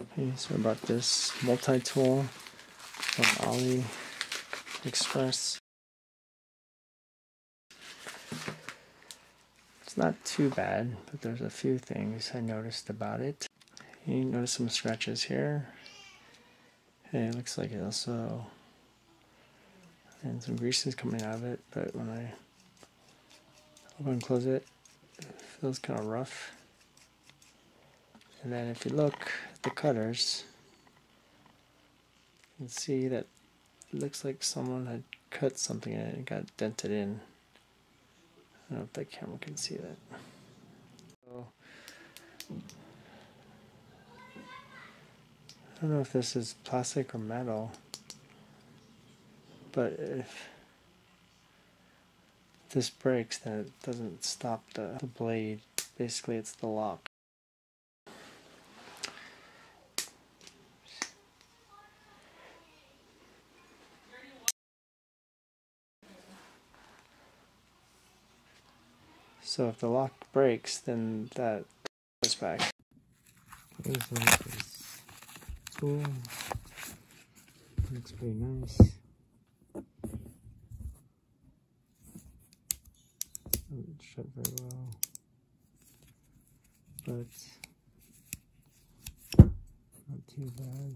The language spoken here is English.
Okay, so I bought this multi-tool from AliExpress. It's not too bad, but there's a few things I noticed about it. You notice some scratches here. Hey, it looks like it also, and some grease is coming out of it, but when I open and close it, it feels kind of rough. And then if you look at the cutters, you can see that it looks like someone had cut something in it and got dented in. I don't know if that camera can see that. So, I don't know if this is plastic or metal, but if this breaks, then it doesn't stop the blade. Basically, it's the lock. So if the lock breaks, then that goes back. Okay, so this tool looks pretty nice. Doesn't shut very well, but not too bad.